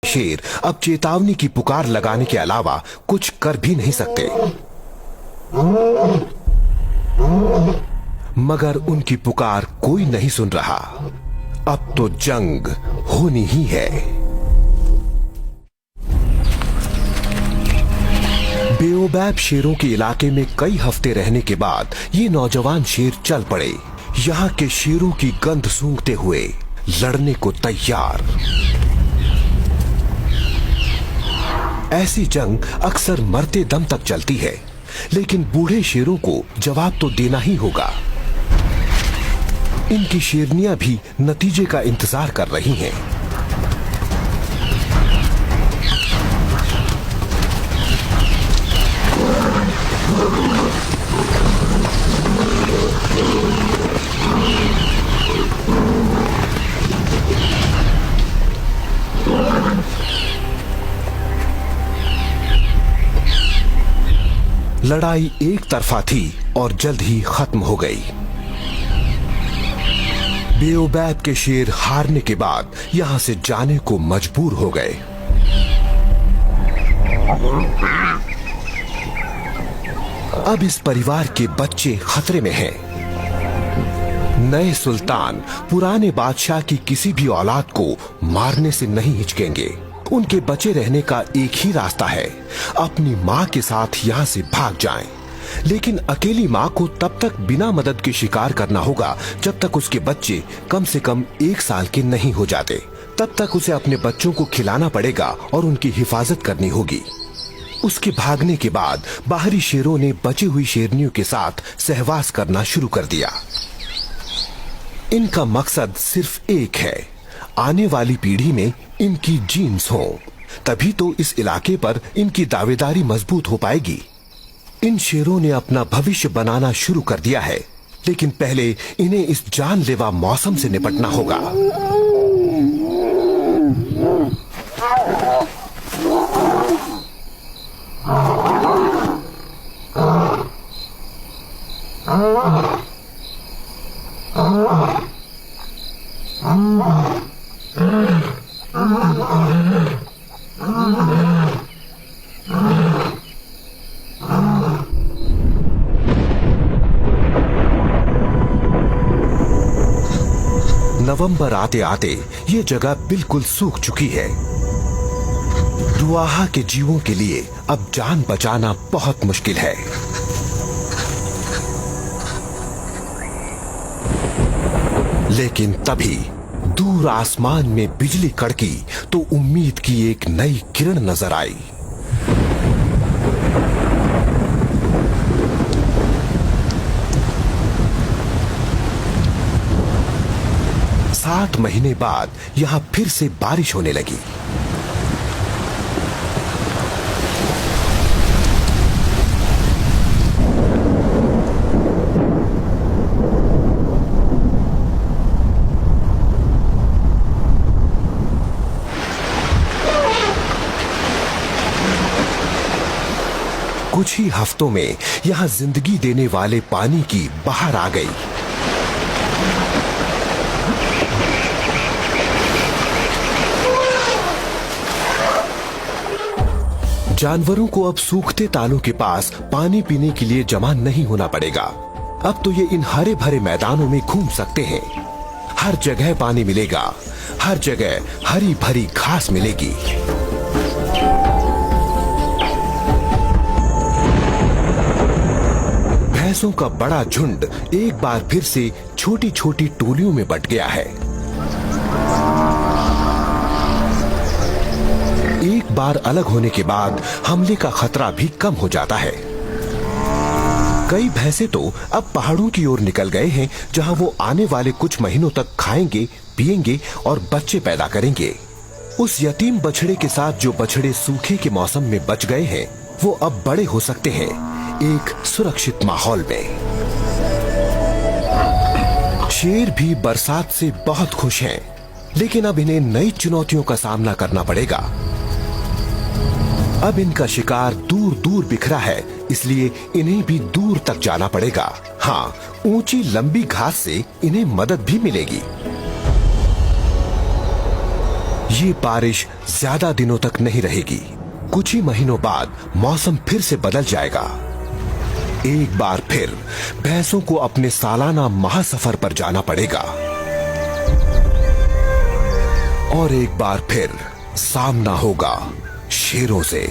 शेर अब चेतावनी की पुकार लगाने के अलावा कुछ कर भी नहीं सकते। मगर उनकी पुकार कोई नहीं सुन रहा। अब तो जंग होनी ही है। बेओबैब शेरों के इलाके में कई हफ्ते रहने के बाद ये नौजवान शेर चल पड़े, यहाँ के शेरों की गंध सूंघते हुए लड़ने को तैयार। ऐसी जंग अक्सर मरते दम तक चलती है, लेकिन बूढ़े शेरों को जवाब तो देना ही होगा। इनकी शेरनियां भी नतीजे का इंतजार कर रही हैं। लड़ाई एक तरफा थी और जल्द ही खत्म हो गई। बेओबैब के शेर हारने के बाद यहां से जाने को मजबूर हो गए। अब इस परिवार के बच्चे खतरे में हैं। नए सुल्तान पुराने बादशाह की किसी भी औलाद को मारने से नहीं हिचकेंगे। उनके बचे रहने का एक ही रास्ता है, अपनी माँ के साथ यहाँ से भाग जाएं। लेकिन अकेली माँ को तब तक बिना मदद के शिकार करना होगा जब तक उसके बच्चे कम से कम 1 साल के नहीं हो जाते। तब तक उसे अपने बच्चों को खिलाना पड़ेगा और उनकी हिफाजत करनी होगी। उसके भागने के बाद बाहरी शेरों ने बची हुई शेरनियों के साथ सहवास करना शुरू कर दिया। इनका मकसद सिर्फ एक है, आने वाली पीढ़ी में इनकी जीन्स हो, तभी तो इस इलाके पर इनकी दावेदारी मजबूत हो पाएगी। इन शेरों ने अपना भविष्य बनाना शुरू कर दिया है, लेकिन पहले इन्हें इस जानलेवा मौसम से निपटना होगा। नवंबर आते आते ये जगह बिल्कुल सूख चुकी है। रुआहा के जीवों के लिए अब जान बचाना बहुत मुश्किल है। लेकिन तभी दूर आसमान में बिजली कड़की तो उम्मीद की एक नई किरण नजर आई। साठ महीने बाद यहां फिर से बारिश होने लगी। कुछ ही हफ्तों में यहां जिंदगी देने वाले पानी की बहार आ गई। जानवरों को अब सूखते तालों के पास पानी पीने के लिए जमा नहीं होना पड़ेगा। अब तो ये इन हरे भरे मैदानों में घूम सकते हैं। हर जगह पानी मिलेगा, हर जगह हरी भरी घास मिलेगी। भैंसों का बड़ा झुंड एक बार फिर से छोटी छोटी टोलियों में बंट गया है। एक बार अलग होने के बाद हमले का खतरा भी कम हो जाता है। कई भैंसे तो अब पहाड़ों की ओर निकल गए हैं, जहां वो आने वाले कुछ महीनों तक खाएंगे, पिएंगे और बच्चे पैदा करेंगे। उस यतीम बछड़े के साथ जो बछड़े सूखे के मौसम में बच गए हैं, वो अब बड़े हो सकते हैं एक सुरक्षित माहौल में। शेर भी बरसात से बहुत खुश हैं, लेकिन अब इन्हें नई चुनौतियों का सामना करना पड़ेगा। अब इनका शिकार दूर दूर बिखरा है, इसलिए इन्हें भी दूर तक जाना पड़ेगा। हाँ, ऊंची लंबी घास से इन्हें मदद भी मिलेगी। ये बारिश ज्यादा दिनों तक नहीं रहेगी। कुछ ही महीनों बाद मौसम फिर से बदल जाएगा। एक बार फिर भैंसों को अपने सालाना महासफर पर जाना पड़ेगा और एक बार फिर सामना होगा शेरों से।